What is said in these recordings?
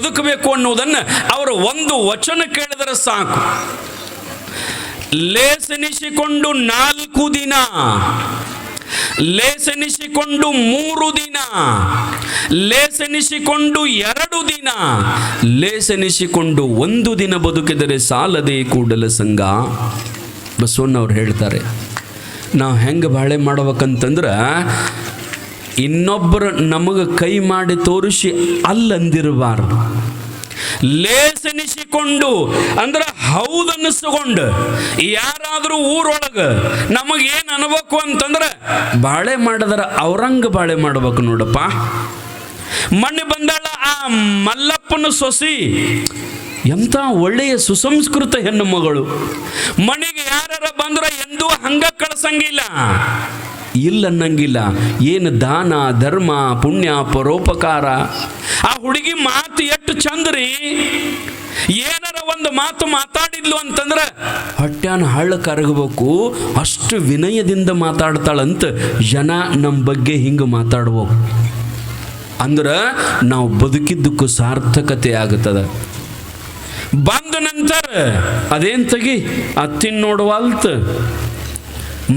ಬದುಕಬೇಕು ಅನ್ನುವುದನ್ನು ಅವರು ಒಂದು ವಚನ ಕೇಳಿದರೆ ಸಾಕು. ಲೇಸೆನಿಸಿಕೊಂಡು 4 ದಿನ, ಲೇಸೆನಿಸಿಕೊಂಡು 3 ದಿನ, ಲೇಸೆನಿಸಿಕೊಂಡು 2 ದಿನ, ಲೇಸೆನಿಸಿಕೊಂಡು 1 ದಿನ ಬದುಕಿದರೆ ಸಾಲದೆ ಕೂಡಲ ಸಂಘ. ಬಸವಣ್ಣವ್ರು ಹೇಳ್ತಾರೆ, ನಾವು ಹೆಂಗೆ ಬಾಳೆ ಮಾಡ್ಬೇಕಂತಂದ್ರೆ ಇನ್ನೊಬ್ಬರು ನಮಗೆ ಕೈ ಮಾಡಿ ತೋರಿಸಿ ಅಲ್ಲಂದಿರಬಾರ್ದು. ಲೇಸೆನಿಸಿಕೊಂಡು ಅಂದ್ರೆ ಹೌದನ್ನಿಸ್ಕೊಂಡು ಯಾರಾದರೂ ಊರೊಳಗೆ ನಮಗೇನು ಅನ್ಬೇಕು ಅಂತಂದ್ರೆ ಬಾಳೆ ಮಾಡಿದ್ರೆ ಅವ್ರಂಗೆ ಬಾಳೆ ಮಾಡ್ಬೇಕು ನೋಡಪ್ಪ. ಮೊನ್ನೆ ಬಂದಾಳ ಆ ಮಲ್ಲಪ್ಪನ ಸೊಸಿ, ಎಂಥ ಒಳ್ಳೆಯ ಸುಸಂಸ್ಕೃತ ಹೆಣ್ಣು ಮಗಳು. ಮನೆಗೆ ಯಾರು ಬಂದ್ರೆ ಎಂದೂ ಹಂಗ ಕಳ್ಸಂಗಿಲ್ಲ, ಇಲ್ಲ ಅನ್ನಂಗಿಲ್ಲ. ಏನು ದಾನ ಧರ್ಮ ಪುಣ್ಯ ಪರೋಪಕಾರ. ಆ ಹುಡುಗಿ ಮಾತು ಎಷ್ಟು ಚಂದ್ರಿ. ಏನಾರ ಒಂದು ಮಾತು ಮಾತಾಡಿದ್ಲು ಅಂತಂದ್ರೆ ಹೊಟ್ಯಾನ ಹಳ್ಳ ಕರಗಬೇಕು, ಅಷ್ಟು ವಿನಯದಿಂದ ಮಾತಾಡ್ತಾಳಂತ ಜನ ನಮ್ಮ ಬಗ್ಗೆ ಹಿಂಗೆ ಮಾತಾಡ್ಬೇಕು. ಅಂದ್ರೆ ನಾವು ಬದುಕಿದ್ದಕ್ಕೂ ಸಾರ್ಥಕತೆ ಆಗುತ್ತದೆ. ಬಂದ ನಂತರ ಅದೇನು ತೆಗಿ, ಅತ್ತಿನ ನೋಡುವಲ್ತ,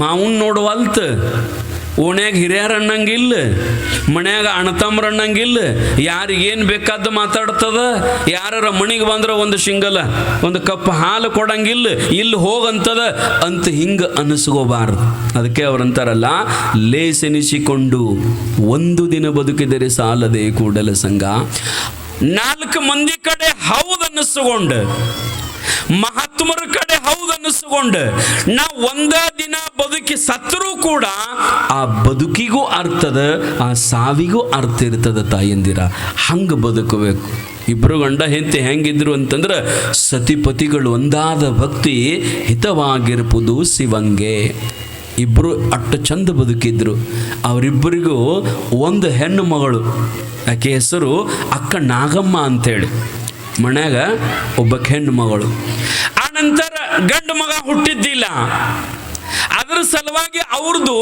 ಮಾವನ್ ನೋಡುವಲ್ತ, ಓಣ್ಯಾಗ ಹಿರಿಯರು ಅನ್ನಂಗಿಲ್ಲ, ಮನ್ಯಾಗ ಅಣ್ಣತಮ್ಮರು ಅನ್ನಂಗಿಲ್ಲ, ಯಾರಿಗೇನು ಬೇಕಾದ್ದು ಮಾತಾಡ್ತದ. ಯಾರ ಮಣಿಗೆ ಬಂದ್ರೆ ಒಂದು ಶಿಂಗಲ ಒಂದು ಕಪ್ ಹಾಲು ಕೊಡಂಗಿಲ್ಲ, ಇಲ್ಲಿ ಹೋಗಂತದ ಅಂತ ಹಿಂಗೆ ಅನಿಸ್ಕೋಬಾರ್ದು. ಅದಕ್ಕೆ ಅವರಂತಾರಲ್ಲ, ಲೇಸೆನಿಸಿಕೊಂಡು 1 ದಿನ ಬದುಕಿದರೆ ಸಾಲದೆ ಕೂಡಲ ಸಂಘ. 4 ಮಂದಿ ಕಡೆ ಹೌದನ್ನಿಸ್ಕೊಂಡು, ಮಹಾತ್ಮರ ಕಡೆ ಹೌದನ್ನಿಸ್ಕೊಂಡು ನಾವು 1 ದಿನ ಬದುಕಿ ಸತ್ತರೂ ಕೂಡ ಆ ಬದುಕಿಗೂ ಅರ್ಥದ, ಆ ಸಾವಿಗೂ ಅರ್ಥ ಇರ್ತದ. ತಾಯಂದಿರ ಹಂಗೆ ಬದುಕಬೇಕು. ಇಬ್ಬರು ಗಂಡ ಹೆಂಡತಿ ಹೆಂಗಿದ್ರು ಅಂತಂದ್ರೆ ಸತಿಪತಿಗಳು ಒಂದಾದ ಭಕ್ತಿ ಹಿತವಾಗಿರ್ಬೋದು ಶಿವಂಗೆ. ಇಬ್ಬರು ಅಷ್ಟು ಚಂದ ಬದುಕಿದ್ರು. ಅವರಿಬ್ಬರಿಗೂ ಒಂದು ಹೆಣ್ಣು ಮಗಳು, ಆಕೆ ಹೆಸರು ಅಕ್ಕ ನಾಗಮ್ಮ ಅಂತೇಳಿ. ಮನ್ಯಾಗ ಒಬ್ಬ ಹೆಣ್ಣು ಮಗಳು. ಆ ನಂತರ ಗಂಡು ಮಗ ಹುಟ್ಟಿದ್ದಿಲ್ಲ. ಅದರ ಸಲುವಾಗಿ ಅವ್ರದ್ದು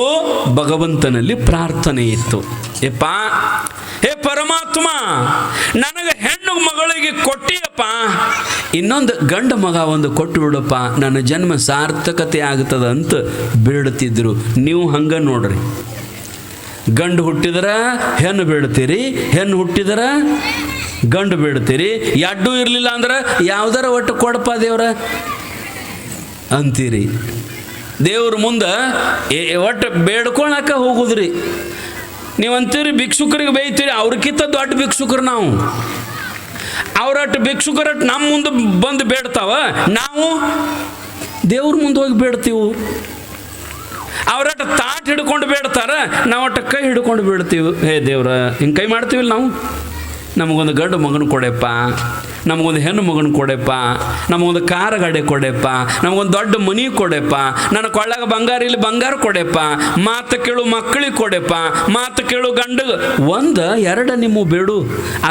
ಭಗವಂತನಲ್ಲಿ ಪ್ರಾರ್ಥನೆ ಇತ್ತು, ಏಪ್ಪ ಹೇ ಪರಮಾತ್ಮ, ನನಗೆ ಹೆಣ್ಣು ಮಗಳಿಗೆ ಕೊಟ್ಟಿಯಪ್ಪ, ಇನ್ನೊಂದು ಗಂಡು ಮಗ ಒಂದು ಕೊಟ್ಟು ಬಿಡಪ್ಪ, ನನ್ನ ಜನ್ಮ ಸಾರ್ಥಕತೆ ಆಗ್ತದ ಅಂತ ಬೇಡುತ್ತಿದ್ರು. ನೀವು ಹಂಗ ನೋಡ್ರಿ, ಗಂಡು ಹುಟ್ಟಿದ್ರೆ ಹೆಣ್ಣು ಬೇಡ್ತೀರಿ, ಹೆಣ್ಣು ಹುಟ್ಟಿದ್ರೆ ಗಂಡು ಬೇಡ್ತೀರಿ. ಎಡ್ಡು ಇರಲಿಲ್ಲ ಅಂದ್ರೆ ಯಾವ್ದಾರ ಒಟ್ಟು ಕೊಡಪ್ಪ ದೇವ್ರ ಅಂತೀರಿ. ದೇವ್ರ ಮುಂದೆ ಒಟ್ಟು ಬೇಡ್ಕೊಳಕ ಹೋಗುದ್ರಿ. ನೀವು ಅಂತೀರಿ ಭಿಕ್ಷುಕರಿಗೆ ಬೇಯ್ತೀರಿ, ಅವ್ರಕ್ಕಿಂತ ದೊಡ್ಡ ಭಿಕ್ಷುಕರು ನಾವು. ಅವ್ರಟ್ಟು ಭಿಕ್ಷುಕರಟ್ಟು ನಮ್ಮ ಮುಂದೆ ಬಂದು ಬೇಡ್ತಾವ, ನಾವು ದೇವ್ರ ಮುಂದೆ ಹೋಗಿ ಬೇಡ್ತೀವಿ. ಅವ್ರಟ್ಟು ತಾಟ್ ಹಿಡ್ಕೊಂಡು ಬೇಡ್ತಾರ, ನಾವು ಒಟ್ಟು ಕೈ ಹಿಡ್ಕೊಂಡು ಬೇಡ್ತೀವಿ. ಹೇ ದೇವ್ರ, ಹಿಂಗೆ ಕೈ ಮಾಡ್ತೀವಿಲ್ಲ ನಾವು. ನಮಗೊಂದು ಗಂಡು ಮಗನ ಕೊಡೆಪ್ಪ, ನಮಗೊಂದು ಹೆಣ್ಣು ಮಗನ ಕೊಡೆಪ್ಪ, ನಮಗೊಂದು ಕಾರ್ ಗಾಡಿ ಕೊಡೆಪ್ಪ, ನಮಗೊಂದು ದೊಡ್ಡ ಮನಿ ಕೊಡೆಪ್ಪ, ನನ್ನ ಕೊಳ್ಳಾಗ ಬಂಗಾರ ಇಲ್ಲಿ ಬಂಗಾರ ಕೊಡೆಪ್ಪ, ಮಾತು ಕೇಳು ಮಕ್ಕಳಿಗೆ ಕೊಡೆಪ್ಪ, ಮಾತು ಕೇಳು ಗಂಡು. 1 2 ನಿಮ್ಮ ಬೇಡು.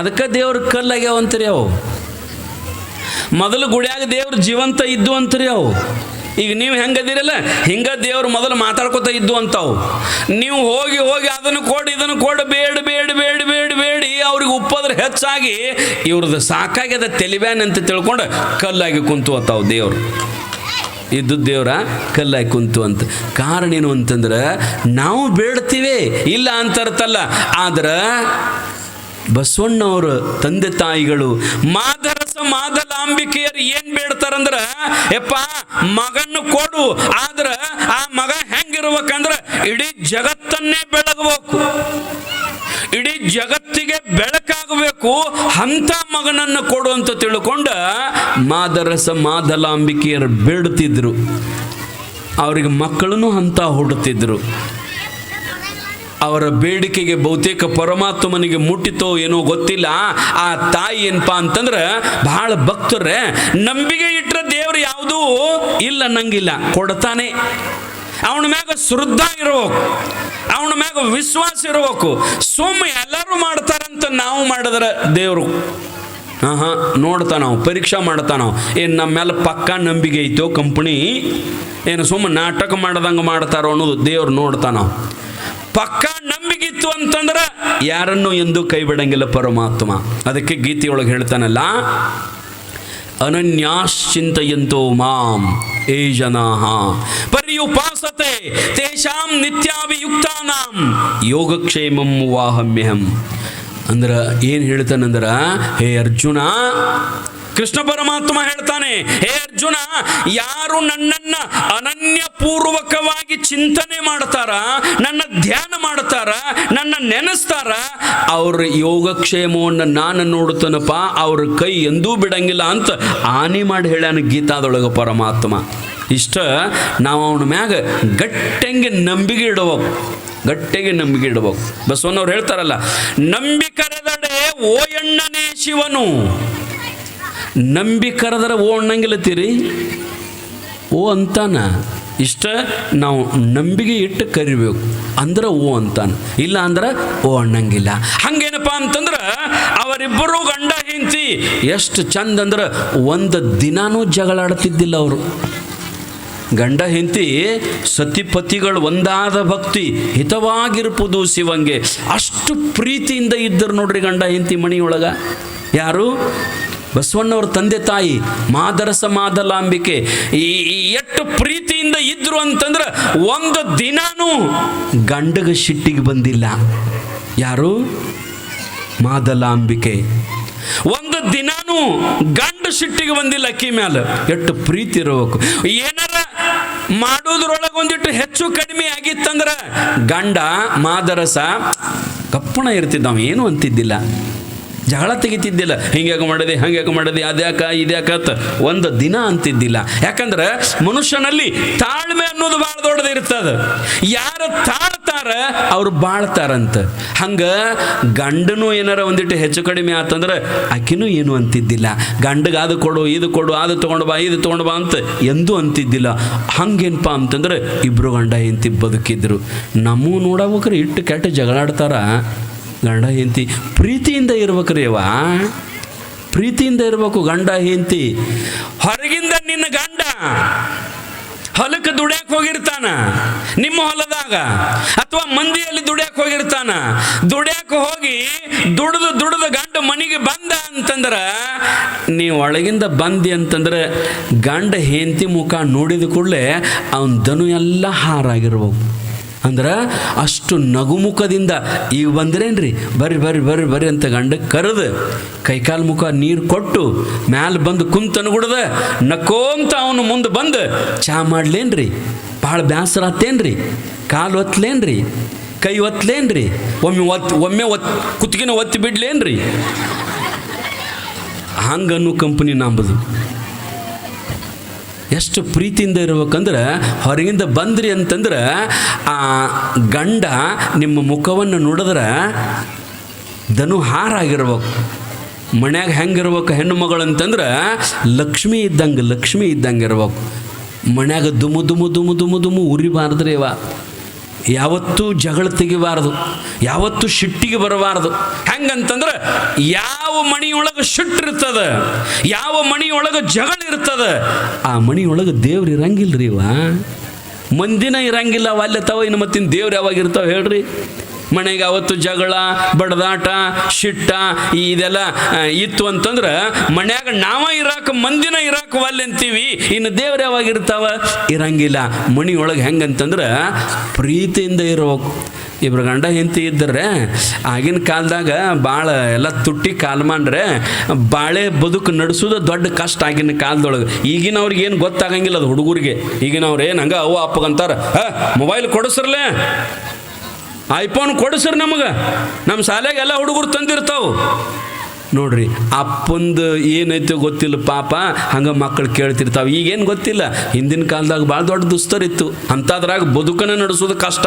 ಅದಕ್ಕೆ ದೇವ್ರ ಕಲ್ಲಾಗ್ಯಾವಂತ್ರಿ ಅವು. ಮೊದಲು ಗುಡಿಯಾಗ ದೇವ್ರ ಜೀವಂತ ಇದ್ದು ಅಂತ್ರಿ ಅವು. ಈಗ ನೀವು ಹೆಂಗದಿರಲ್ಲ ಹಿಂಗೆ ದೇವ್ರು ಮೊದಲು ಮಾತಾಡ್ಕೊತ ಇದ್ದು ಅಂತಾವು. ನೀವು ಹೋಗಿ ಹೋಗಿ ಅದನ್ನು ಕೊಡು ಇದನ್ನು ಕೊಡು ಬೇಡ ಬೇಡ ಬೇಡ ಬೇಡ ಬೇಡಿ ಅವ್ರಿಗೆ ಉಪ್ಪದ್ರ ಹೆಚ್ಚಾಗಿ ಇವ್ರದ್ದು ಸಾಕಾಗ್ಯದ ತೆಲಿಬ್ಯಾನ್ ಅಂತ ತಿಳ್ಕೊಂಡು ಕಲ್ಲಾಗಿ ಕುಂತು ಅಂತಾವು. ದೇವ್ರು ಇದ್ದು ದೇವ್ರ ಕಲ್ಲಾಗಿ ಕುಂತು ಅಂತ. ಕಾರಣ ಏನು ಅಂತಂದ್ರೆ ನಾವು ಬೇಡ್ತೀವಿ ಇಲ್ಲ ಅಂತರ್ತಲ್ಲ. ಆದ್ರೆ ಬಸವಣ್ಣವ್ರ ತಂದೆ ತಾಯಿಗಳು ಮಾದರಸ ಮಾದಲಾಂಬಿಕೆಯರು ಏನ್ ಬೇಡ್ತಾರಂದ್ರ, ಯಪ್ಪ ಮಗನ್ನು ಕೊಡು, ಆದ್ರ ಆ ಮಗ ಹೆಂಗಿರ್ಬೇಕಂದ್ರ ಇಡೀ ಜಗತ್ತನ್ನೇ ಬೆಳಗಬೇಕು, ಇಡೀ ಜಗತ್ತಿಗೆ ಬೆಳಕಾಗಬೇಕು, ಅಂತ ಮಗನನ್ನು ಕೊಡು ಅಂತ ತಿಳ್ಕೊಂಡ ಮಾದರಸ ಮಾದಲಾಂಬಿಕೆಯರು ಬೇಡುತ್ತಿದ್ರು. ಅವರಿಗೆ ಮಕ್ಕಳನ್ನು ಅಂತ ಹುಡುತ್ತಿದ್ರು. ಅವರ ಬೇಡಿಕೆಗೆ ಬಹುತೇಕ ಪರಮಾತ್ಮನಿಗೆ ಮುಟ್ಟಿತೋ ಏನೋ ಗೊತ್ತಿಲ್ಲ. ಆ ತಾಯಿ ಏನಪ್ಪಾ ಅಂತಂದ್ರೆ ಬಹಳ ಭಕ್ತರೇ, ನಂಬಿಕೆ ಇಟ್ಟರೆ ದೇವ್ರು ಯಾವುದೂ ಇಲ್ಲ ಅನ್ನಂಗಿಲ್ಲ, ಕೊಡ್ತಾನೆ. ಅವನ ಮ್ಯಾಗ ಶ್ರದ್ಧಾ ಇರಬೇಕು, ಅವನ ಮ್ಯಾಗ ವಿಶ್ವಾಸ ಇರಬೇಕು. ಸುಮ್ಮನೆ ಎಲ್ಲರೂ ಮಾಡ್ತಾರಂತ ನಾವು ಮಾಡಿದ್ರೆ ದೇವರು ನೋಡ್ತಾನ, ಪರೀಕ್ಷಾ ಮಾಡ್ತಾನ. ಏನು ನಮ್ಮ ಮೇಲೆ ಪಕ್ಕಾ ನಂಬಿಕೆ ಐತೋ ಕಂಪ್ನಿ, ಏನು ಸುಮ್ಮನೆ ನಾಟಕ ಮಾಡ್ದಂಗೆ ಮಾಡ್ತಾರೋ ಅನ್ನೋದು ದೇವ್ರು ನೋಡ್ತಾನ. ಪಕ್ಕಾ ನಂಬಿಕೆ ಇತ್ತು ಅಂತಂದ್ರೆ ಯಾರನ್ನು ಎಂದೂ ಕೈ ಬಿಡಂಗಿಲ್ಲ ಪರಮಾತ್ಮ. ಅದಕ್ಕೆ ಗೀತೆಯೊಳಗೆ ಹೇಳ್ತಾನಲ್ಲ, ಅನನ್ಯಾಶ್ಚಿಂತಯಂತೋ ಮಾಂ ಏ ಜನಾಃ ಪರ್ಯುಪಾಸತೆ ತೇಷಾಂ ನಿತ್ಯಾಭಿಯುಕ್ತಾನಾಂ ಯೋಗಕ್ಷೇಮಂ ವಾಹಮ್ಯಹಂ. ಅಂದ್ರೆ ಏನು ಹೇಳ್ತಾನಂದ್ರೆ, ಹೇ ಅರ್ಜುನ, ಕೃಷ್ಣ ಪರಮಾತ್ಮ ಹೇಳ್ತಾನೆ, ಹೇ ಅರ್ಜುನ, ಯಾರು ನನ್ನನ್ನ ಅನನ್ಯಪೂರ್ವಕವಾಗಿ ಚಿಂತನೆ ಮಾಡ್ತಾರ, ನನ್ನ ಧ್ಯಾನ ಮಾಡ್ತಾರ, ನನ್ನ ನೆನೆಸ್ತಾರ, ಅವ್ರ ಯೋಗಕ್ಷೇಮವನ್ನು ನಾನು ನೋಡುತ್ತೇನಪ್ಪ, ಅವ್ರ ಕೈ ಎಂದೂ ಬಿಡಂಗಿಲ್ಲ ಅಂತ ಆನೆ ಮಾಡಿ ಹೇಳ್ಯಾನ ಗೀತಾದೊಳಗೆ ಪರಮಾತ್ಮ. ಇಷ್ಟ ನಾವು ಅವನ ಮ್ಯಾಗ ಗಟ್ಟಂಗೆ ನಂಬಿಕೆ ಇಡಬೇಕು, ಗಟ್ಟಿಗೆ ನಂಬಿಕೆ ಇಡಬೇಕು. ಬಸವಣ್ಣವ್ರು ಹೇಳ್ತಾರಲ್ಲ, ನಂಬಿ ಕರೆದಡೆ ಓ ಎಣ್ಣನೇ ಶಿವನು. ನಂಬಿ ಕರೆದರೆ ಓ ಅನ್ನಂಗಿಲ್ಲತ್ತೀರಿ, ಓ ಅಂತಾನ. ಇಷ್ಟ ನಾವು ನಂಬಿಕೆ ಇಟ್ಟು ಕರಿಬೇಕು, ಅಂದ್ರೆ ಓ ಅಂತಾನ, ಇಲ್ಲ ಅಂದ್ರೆ ಓ ಅನ್ನಂಗಿಲ್ಲ. ಹಂಗೇನಪ್ಪ ಅಂತಂದ್ರೆ ಅವರಿಬ್ಬರು ಗಂಡ ಹೆಂಡತಿ ಎಷ್ಟು ಚಂದ ಅಂದ್ರೆ ಒಂದು ದಿನಾನೂ ಜಗಳಾಡ್ತಿದ್ದಿಲ್ಲ ಅವರು. ಗಂಡ ಹೆಂಡತಿ ಸತಿಪತಿಗಳು ಒಂದಾದ ಭಕ್ತಿ ಹಿತವಾಗಿರ್ಬೋದು ಶಿವಂಗೆ, ಅಷ್ಟು ಪ್ರೀತಿಯಿಂದ ಇದ್ದರು ನೋಡ್ರಿ ಗಂಡ ಹೆಂಡತಿ ಮಣಿಯೊಳಗ. ಯಾರು? ಬಸವಣ್ಣವ್ರ ತಂದೆ ತಾಯಿ ಮಾದರಸ ಮಾದಲಾಂಬಿಕೆ ಎಷ್ಟು ಪ್ರೀತಿಯಿಂದ ಇದ್ರು ಅಂತಂದ್ರೆ ಒಂದು ದಿನಾನೂ ಗಂಡಗ ಸಿಟ್ಟಿಗೆ ಬಂದಿಲ್ಲ. ಯಾರು? ಮಾದಲಾಂಬಿಕೆ. ಒಂದು ದಿನಾನೂ ಗಂಡ ಸಿಟ್ಟಿಗೆ ಬಂದಿಲ್ಲ ಅಕ್ಕಿ ಮ್ಯಾಲ. ಎಷ್ಟು ಪ್ರೀತಿ ಇರಬೇಕು. ಏನಾರ ಮಾಡೋದ್ರೊಳಗೆ ಒಂದಿಟ್ಟು ಹೆಚ್ಚು ಕಡಿಮೆ ಆಗಿತ್ತಂದ್ರೆ ಗಂಡ ಮಾದರಸ ಕಪ್ಪಣ ಇರ್ತಿದ್ದ, ಏನು ಅಂತಿದ್ದಿಲ್ಲ, ಜಗಳ ತೆಗಿತಿದ್ದಿಲ್ಲ. ಹಿಂಗ್ಯಾಕೆ ಮಾಡಿದೆ, ಹಂಗ್ಯಾಕೆ ಮಾಡಿದೆ, ಅದ್ಯಾಕ ಇದ್ಯಾಕತ್ ಒಂದು ದಿನ ಅಂತಿದ್ದಿಲ್ಲ. ಯಾಕಂದ್ರೆ ಮನುಷ್ಯನಲ್ಲಿ ತಾಳ್ಮೆ ಅನ್ನೋದು ಭಾಳ ದೊಡ್ಡದು ಇರ್ತದ. ಯಾರು ತಾಳ್ತಾರ ಅವ್ರು ಬಾಳ್ತಾರಂತ. ಹಂಗ ಗಂಡನು ಏನಾರ ಒಂದಿಟ್ಟು ಹೆಚ್ಚು ಕಡಿಮೆ ಆತಂದ್ರೆ ಆಕಿನೂ ಏನು ಅಂತಿದ್ದಿಲ್ಲ. ಗಂಡಗೆ ಅದು ಕೊಡು, ಇದು ಕೊಡು, ಅದು ತೊಗೊಂಡು ಬಾ, ಇದು ತೊಗೊಂಡು ಬಾ ಅಂತ ಎಂದೂ ಅಂತಿದ್ದಿಲ್ಲ. ಹಂಗೇನಪ್ಪ ಅಂತಂದ್ರೆ ಇಬ್ರು ಗಂಡ ಹೆಂಡತಿ ಬದುಕಿದ್ರು. ನಮ್ಮೂ ನೋಡಬೇಕ್ರಿ ಇಟ್ಟು ಕೆಟ್ಟ ಜಗಳಾಡ್ತಾರ ಗಂಡ ಹೆಂಡತಿ. ಪ್ರೀತಿಯಿಂದ ಇರ್ಬೇಕ್ರಿ ಅವ, ಪ್ರೀತಿಯಿಂದ ಇರ್ಬೇಕು ಗಂಡ ಹೆಂಡತಿ. ಹೊರಗಿಂದ ನಿನ್ನ ಗಂಡ ಹೊಲಕ್ಕೆ ದುಡ್ಯಾಕೆ ಹೋಗಿರ್ತಾನ ನಿಮ್ಮ ಹೊಲದಾಗ, ಅಥವಾ ಮಂದಿಯಲ್ಲಿ ದುಡ್ಯಾಕೆ ಹೋಗಿರ್ತಾನ. ದುಡ್ಯಾಕೆ ಹೋಗಿ ದುಡ್ದು ಗಂಡ ಮನೆಗೆ ಬಂದ ಅಂತಂದ್ರೆ, ನೀವು ಒಳಗಿಂದ ಬಂದಿ ಅಂತಂದ್ರೆ ಗಂಡ ಹೆಂಡತಿ ಮುಖ ನೋಡಿದ ಕೂಡಲೇ ಅವನ ದನು ಎಲ್ಲ ಹಾರಾಗಿರ್ಬೇಕು. ಅಂದ್ರೆ ಅಷ್ಟು ನಗುಮುಖದಿಂದ ಈಗ ಬಂದ್ರೇನ್ರಿ, ಬರ್ರಿ ಬರ್ರಿ ಬರ್ರಿ ಬರ್ರಿ ಅಂತ ಗಂಡಕ್ಕೆ ಕರೆದು ಕೈಕಾಲು ಮುಖ ನೀರು ಕೊಟ್ಟು ಮ್ಯಾಲೆ ಬಂದು ಕುಂತನುಗುಡ್ದ ನಕ್ಕೋಂತ ಅವನು ಮುಂದೆ ಬಂದು ಚಹಾ ಮಾಡ್ಲೇನ್ರಿ, ಭಾಳ ಬೇಸರ ಆತೇನ್ರಿ, ಕಾಲು ಒತ್ತಲೇನ್ರಿ, ಕೈ ಒತ್ತಲೇನ್ರಿ, ಒಮ್ಮೆ ಕುತ್ತಿಗೆನ ಒತ್ತಿ ಬಿಡ್ಲೇನ್ರಿ, ಹಂಗನ್ನು ಕಂಪನಿ ನಂಬುದು. ಎಷ್ಟು ಪ್ರೀತಿಯಿಂದ ಇರ್ಬೇಕಂದ್ರೆ ಹೊರಗಿಂದ ಬಂದ್ರಿ ಅಂತಂದ್ರೆ ಆ ಗಂಡ ನಿಮ್ಮ ಮುಖವನ್ನು ನೋಡಿದ್ರೆ ದನು ಹಾರಾಗಿರ್ಬೇಕು. ಮನ್ಯಾಗ ಹೆಂಗಿರ್ಬೇಕು ಹೆಣ್ಣು ಮಗಳು ಅಂತಂದ್ರೆ ಲಕ್ಷ್ಮಿ ಇದ್ದಂಗೆ ಇರ್ಬೇಕು. ಮನ್ಯಾಗ ದುಮು ದುಮು ದುಮು ದುಮು ದುಮು ಉರಿಬಾರ್ದ್ರಿ ಅವ. ಯಾವತ್ತೂ ಜಗಳ ತೆಗಿಬಾರ್ದು, ಯಾವತ್ತೂ ಸಿಟ್ಟಿಗೆ ಬರಬಾರ್ದು. ಹೆಂಗಂತಂದ್ರೆ ಯಾವ ಮಣಿಯೊಳಗೆ ಸಿಟ್ಟಿರ್ತದ, ಯಾವ ಮಣಿಯೊಳಗೆ ಜಗಳ ಇರ್ತದ, ಆ ಮಣಿಯೊಳಗೆ ದೇವ್ರು ಇರಂಗಿಲ್ರಿ. ಇವ ಮಂದಿನ ಇರಂಗಿಲ್ಲ, ಅಲ್ಲತ್ತವ. ಇನ್ನು ಮತ್ತಿನ ದೇವ್ರು ಯಾವಾಗ ಇರ್ತಾವ ಹೇಳ್ರಿ? ಮನೆಗೆ ಅವತ್ತು ಜಗಳ ಬಡದಾಟ ಶಿಟ್ಟ ಇದೆಲ್ಲ ಇತ್ತು ಅಂತಂದ್ರೆ ಮನ್ಯಾಗ ನಾವ ಇರಾಕ ಮಂದಿನ ಇರಾಕ ಒಲ್ಲೆ ಅಂತೀವಿ. ಇನ್ನು ದೇವ್ರು ಯಾವಾಗ ಇರ್ತಾವ? ಇರಂಗಿಲ್ಲ. ಮನೆಯೊಳಗೆ ಹೆಂಗಂತಂದ್ರೆ ಪ್ರೀತಿಯಿಂದ ಇರೋಕು. ಇಬ್ರು ಗಂಡ ಹೆಂಡತಿ ಇದ್ದರೆ ಆಗಿನ ಕಾಲದಾಗ ಭಾಳ ಎಲ್ಲ ತುಟ್ಟಿ ಕಾಲ್ಮಾನ್ರೆ ಬಾಳೆ ಬದುಕು ನಡೆಸೋದು ದೊಡ್ಡ ಕಷ್ಟ ಆಗಿನ ಕಾಲದೊಳಗೆ. ಈಗಿನವ್ರಿಗೆ ಏನು ಗೊತ್ತಾಗಂಗಿಲ್ಲ ಅದು ಹುಡುಗರಿಗೆ. ಈಗಿನವ್ರು ಏನು ಹಂಗೆ ಅವ್ವ ಅಪ್ಪಗಂತಾರೆ, ಮೊಬೈಲ್ ಕೊಡಿಸ್ರಲ್ಲೇ, ಐಫೋನ್ ಕೊಡಿಸ್ರಿ ನಮಗೆ, ನಮ್ಮ ಶಾಲೆಗೆ ಎಲ್ಲ ಹುಡುಗರು ತಂದಿರ್ತಾವೆ ನೋಡ್ರಿ. ಅಪ್ಪಂದು ಏನೈತೆ ಗೊತ್ತಿಲ್ಲ ಪಾಪ, ಹಂಗೆ ಮಕ್ಕಳು ಕೇಳ್ತಿರ್ತಾವೆ. ಈಗೇನು ಗೊತ್ತಿಲ್ಲ. ಹಿಂದಿನ ಕಾಲದಾಗ ಭಾಳ ದೊಡ್ಡ ದುಸ್ತರಿತ್ತು, ಅಂಥದ್ರಾಗ ಬದುಕನ್ನು ನಡೆಸೋದು ಕಷ್ಟ.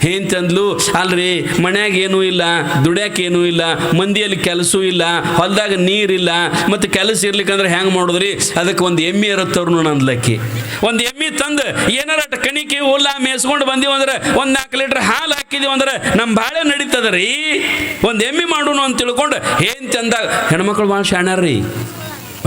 ಏಂತಂದ್ಲು, ಅಲ್ರಿ ಮನ್ಯಾಗ ಏನೂ ಇಲ್ಲ, ದುಡ್ಯಾಕೇನೂ ಇಲ್ಲ, ಮಂದಿಯಲ್ಲಿ ಕೆಲಸವೂ ಇಲ್ಲ, ಹೊಲದಾಗ ನೀರಿಲ್ಲ, ಮತ್ತು ಕೆಲಸ ಇರ್ಲಿಕ್ಕಂದ್ರೆ ಹೆಂಗೆ ಮಾಡೋದ್ರಿ? ಅದಕ್ಕೆ ಒಂದು ಎಮ್ಮೆ ಇರುತ್ತವ್ರು ನಂದ್ಲಕ್ಕಿ. ಒಂದು ಎಮ್ಮೆ ತಂದು ಏನಾರ ಕಣಿಕೆ ಹುಲ್ಲ ಮೇಸ್ಕೊಂಡು ಬಂದೀವಿ ಅಂದ್ರೆ ಒಂದು 4 ಲೀಟ್ರ್ ಹಾಲು ಹಾಕಿದೀವಿ ಅಂದ್ರೆ ನಮ್ಮ ಬಾಳೆ ನಡೀತದ ರೀ. ಒಂದು ಎಮ್ಮೆ ಮಾಡೋಣ ಅಂತ ತಿಳ್ಕೊಂಡು ಏನ್ ಚಂದಾಗ ಹೆಣ್ಮಕ್ಳು ಭಾಳ ಶಾಣ್ಯಾರ್ರಿ,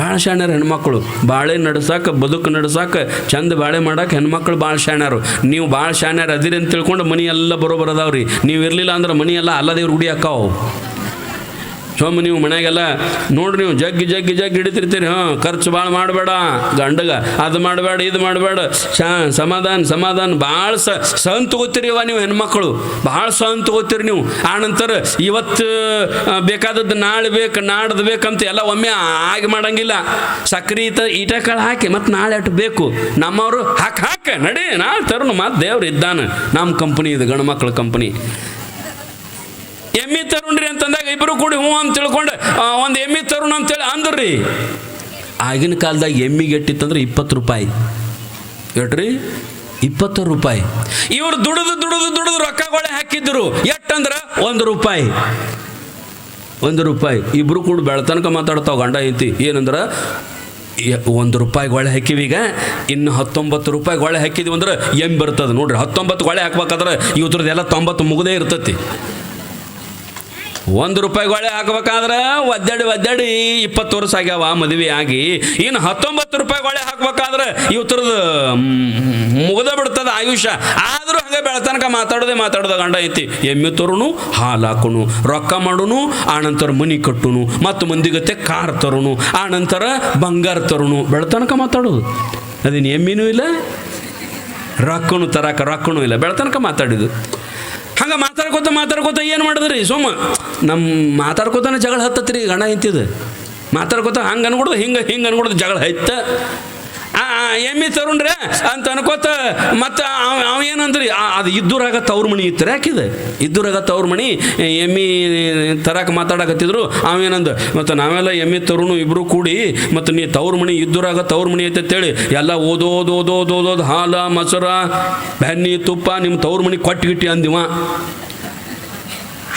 ಭಾಳ ಶಾಣ್ಯಾರ ಹೆಣ್ಮಕ್ಳು. ಬಾಳೆ ನಡ್ಸಾಕ, ಬದುಕು ನಡ್ಸಾಕ, ಚಂದ ಬಾಳೆ ಮಾಡಕ್ಕೆ ಹೆಣ್ಮಕ್ಳು ಭಾಳ ಶಾಣ್ಯಾರು. ನೀವು ಭಾಳ ಶಾಣ್ಯಾರ ಅದಿರಿ ಅಂತ ತಿಳ್ಕೊಂಡು ಮನಿ ಎಲ್ಲ ಬರೋಬರದಾವ್ರಿ. ನೀವು ಇರಲಿಲ್ಲ ಅಂದ್ರೆ ಮನಿ ಎಲ್ಲ ಅಲ್ಲದೇವ್ರು ಗುಡಿ ಹಾಕಾವು. ಸೋಮ ನೀವು ಮನೆಗೆಲ್ಲ ನೋಡ್ರಿ, ನೀವು ಜಗ್ಗಿ ಹಿಡಿತಿರ್ತೀರಿ. ಖರ್ಚು ಭಾಳ ಮಾಡಬೇಡ, ಗಂಡಗ ಅದು ಮಾಡಬೇಡ, ಇದು ಮಾಡಬೇಡ, ಸಮಾಧಾನ ಭಾಳ ಸಹನ್ ತಗೋತೀರಿ. ನೀವು ಹೆಣ್ಮಕ್ಳು ಭಾಳ ಸಹನ್ ತಗೋತೀರಿ ನೀವು. ಆನಂತರ ಇವತ್ತು ಬೇಕಾದದ್ದು ನಾಳೆ ಬೇಕು, ನಾಡ್ದು ಬೇಕಂತ ಎಲ್ಲ ಒಮ್ಮೆ ಆಗಿ ಮಾಡಂಗಿಲ್ಲ. ಸಕ್ರೆ ಈಟ ಕಾಳು ಹಾಕಿ ಮತ್ತು ನಾಳೆ ಅಟ್ಟು ಬೇಕು. ನಮ್ಮವರು ಹಾಕ ನಡಿ ನಾಳೆ ತರೋನು. ಮತ್ತು ದೇವ್ರು ಇದ್ದಾನೆ. ನಮ್ಮ ಕಂಪ್ನಿ ಇದು, ಗಂಡು ಮಕ್ಳ ಕಂಪ್ನಿ. ಎಮ್ಮಿ ತರುಣ್ರಿ ಅಂತಂದಾಗ ಇಬ್ಬರು ಕೂಡಿ ಹ್ಞೂ ಅಂತ ತಿಳ್ಕೊಂಡು ಒಂದು ಎಮ್ಮಿ ತರುಣ ಅಂತೇಳಿ ಅಂದ್ರಿ. ಆಗಿನ ಕಾಲದಾಗ ಎಮ್ಮಿಗೆ ಎಟ್ಟಿತ್ತಂದ್ರೆ 20 ರೂಪಾಯಿ. ಎಟ್ರಿ? 20 ರೂಪಾಯಿ. ಇವರು ದುಡಿದು ರೊಕ್ಕಗಳೇ ಹಾಕಿದ್ರು. ಎಟ್ಟಂದ್ರೆ 1 ರೂಪಾಯಿ. 1 ರೂಪಾಯಿ. ಇಬ್ರು ಕೂಡ ಬೆಳತನಕ ಮಾತಾಡ್ತಾವ ಗಂಡ ಐತಿ. ಏನಂದ್ರೆ 1 ರೂಪಾಯಿ ಗೊಳೆ ಹಾಕಿವೀಗ, ಇನ್ನು 19 ರೂಪಾಯಿ ಗೊಳೆ ಹಾಕಿದ್ವಿ ಅಂದ್ರೆ ಎಮ್ಮಿ ಬರ್ತದೆ ನೋಡ್ರಿ. 19 ಗೊಳೆ ಹಾಕ್ಬೇಕಾದ್ರೆ ಇವ್ರದ್ದೆಲ್ಲ 90 ಮುಗದೇ ಇರ್ತತಿ. 1 ರೂಪಾಯಿ ಗೊಳೆ ಹಾಕ್ಬೇಕಾದ್ರೆ ಒದ್ದಾಡಿ 20 ವರ್ಷ ಆಗ್ಯಾವ ಮದುವೆ ಆಗಿ. ಇನ್ನು 19 ರೂಪಾಯಿ ಗೊಳೆ ಹಾಕ್ಬೇಕಾದ್ರೆ ಇವತ್ತರದ್ದು ಮುಗ್ದ ಬಿಡ್ತದ ಆಯುಷ್ಯ. ಆದರೂ ಹಂಗೆ ಬೆಳತನಕ ಮಾತಾಡೋದ ಗಂಡ ಐತಿ. ಎಮ್ಮೆ ತರುನು, ಹಾಲು ಹಾಕೋನು, ರೊಕ್ಕ ಮಾಡೋನು, ಆನಂತರ ಮನಿ ಕಟ್ಟುನು, ಮತ್ತು ಮಂದಿಗತ್ತೆ ಕಾರ್ ತರುನು, ಆನಂತರ ಬಂಗಾರ ತರುನು. ಬೆಳತನಕ ಮಾತಾಡೋದು. ಅದೇನು ಎಮ್ಮಿನೂ ಇಲ್ಲ, ರೊಕ್ಕನು ತರಕ ರೊಕ್ಕನೂ ಇಲ್ಲ. ಬೆಳತನಕ ಮಾತಾಡಿದ್ದು. ಹಂಗೆ ಮಾತಾಡ್ಕೋತ ಏನು ಮಾಡಿದ್ರಿ ಸೋಮ? ನಮ್ಮ ಮಾತಾಡ್ಕೋತಾನೆ ಜಗಳ ಹತ್ತತ್ರಿ ಗಂಡ ಇಂತಿದ್ದು. ಮಾತಾಡ್ಕೋತ ಹಂಗೆ ಅನ್ಕೊಡ್ದು, ಹಿಂಗೆ ಅನ್ಕೊಡ್ದು ಜಗಳ ಹೈತ. ಎಮ್ಮಿ ತರುಣ್ರೆ ಅಂತ ಅನ್ಕೋತ ಮತ್ತು ಅವ ಏನಂದ್ರಿ, ಅದು ಇದ್ದೂರಾಗ ತವ್ರ ಮಣಿ ಇತ್ತು ಯಾಕಿದೆ. ಇದ್ದೂರಾಗ ತವ್ರ ಮಣಿ ಎಮ್ಮಿ ತರಕ್ಕೆ ಮಾತಾಡಕತ್ತಿದ್ರು. ಅವೇನಂದ, ಮತ್ತು ನಾವೆಲ್ಲ ಎಮ್ಮಿ ತರುಣು ಇಬ್ಬರು ಕೂಡಿ, ಮತ್ತು ನೀ ತವ್ರ ಮಣಿ ಇದ್ದೂರಾಗ ತವ್ರ ಮಣಿ ಐತೆ ಅಂತೇಳಿ ಎಲ್ಲ ಓದೋದು ಹಾಲು ಮೊಸರ ಬೆಣ್ಣೆ ತುಪ್ಪ ನಿಮ್ಮ ತವ್ರ ಮಣಿ ಕೊಟ್ಟಿಗಿಟ್ಟಿ ಅಂದಿವ.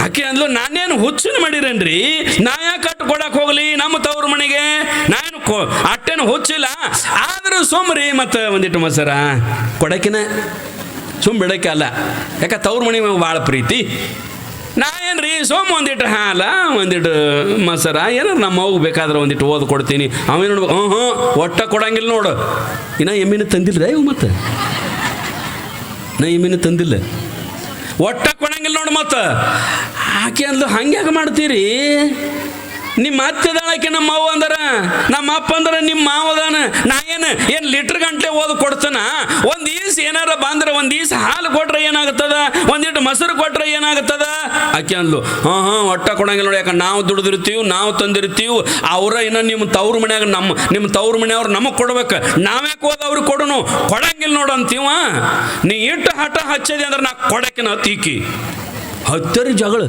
ಆಕೆ ಅಂದ್ಲು, ನಾನೇನು ಹುಚ್ಚನ ಮಾಡಿರೇನ್ರಿ, ನಾ ಯಾಕೆ ಕಟ್ಟು ಕೊಡಕ್ಕೆ ಹೋಗ್ಲಿ ನಮ್ಮ ತವ್ರ ಮನೆಗೆ? ನಾನು ಅಟ್ಟೇನು ಹುಚ್ಚಿಲ್ಲ. ಆದರೂ ಸೋಮ್ರಿ ಮತ್ತು ಒಂದಿಟ್ಟು ಮೊಸರ ಕೊಡಕಿನ ಬಿಡಕ್ಕೆ ಅಲ್ಲ. ಯಾಕೆ ತವ್ರ ಮನೆ ಭಾಳ ಪ್ರೀತಿ. ನಾ ಏನ್ರಿ ಸೋಮ ಒಂದಿಟ್ಟು ಹಾಲ, ಒಂದಿಟ್ಟು ಮೊಸರ, ಏನಾರು ನಮ್ಮ ಮಗು ಬೇಕಾದ್ರೆ ಒಂದಿಟ್ಟು ಓದು ಕೊಡ್ತೀನಿ. ಅವೇನು ನೋಡ್ಬೇಕು, ಒಟ್ಟ ಕೊಡಂಗಿಲ್ಲ ನೋಡು. ಇನ್ನು ಎಮ್ಮಿನ ತಂದಿಲ್ಲ ಇವು, ಮತ್ತು ನಾ ಎಮ್ಮಿನ ತಂದಿಲ್ಲ, ಒಟ್ಟ ಕೊಡಂಗಿಲ್ಲ ನೋಡು. ಮತ್ತು ಆಕೆ ಅಂದ್ಲು, ಹಂಗ್ಯಾಕೆ ಮಾಡ್ತೀರಿ? ನಿಮ್ಮ ಅತ್ತೆದಾಳಕ್ಕೆ ನಮ್ಮ ಮಾವು ಅಂದಾರ, ನಮ್ಮ ಅಪ್ಪ ಅಂದ್ರೆ ನಿಮ್ಮ ಮಾವದಾನ. ನಾ ಏನು ಲೀಟ್ರ್ ಗಂಟೆ ಓದು ಕೊಡ್ತಾನ? ಒಂದು ಈಸ್ ಏನಾರ ಬಂದ್ರೆ ಒಂದು ಈಸ್ ಹಾಲು ಕೊಟ್ರೆ ಏನಾಗುತ್ತದ, ಒಂದಿಟ್ಟು ಮೊಸರು ಕೊಟ್ರೆ ಏನಾಗುತ್ತದ? ಆಕೆ ಅಂದ್ಲು, ಒಟ್ಟ ಕೊಡಂಗಿಲ್ಲ ನೋಡಿ. ಯಾಕಂದ್ರೆ ನಾವು ದುಡಿದಿರ್ತೀವಿ, ನಾವು ತಂದಿರ್ತೀವಿ. ಅವರ ಇನ್ನು ನಿಮ್ಮ ತವ್ರ ಮನ್ಯಾಗ ನಿಮ್ಮ ತವ್ರ ಮನೆಯವ್ರು ನಮಗೆ ಕೊಡ್ಬೇಕು. ನಾವ್ಯಾಕೆ ಹೋದ ಅವ್ರಿಗೆ ಕೊಡೋನು? ಕೊಡಂಗಿಲ್ಲ ನೋಡು ಅಂತೀವ. ನೀ ಇಟ್ಟು ಹಠ ಹಚ್ಚದಿ ಅಂದ್ರೆ ನಾ ಕೊಡಕ್ಕೆ ನಾ ತೀಕಿ ಹತ್ತರಿ ಜಗಳ.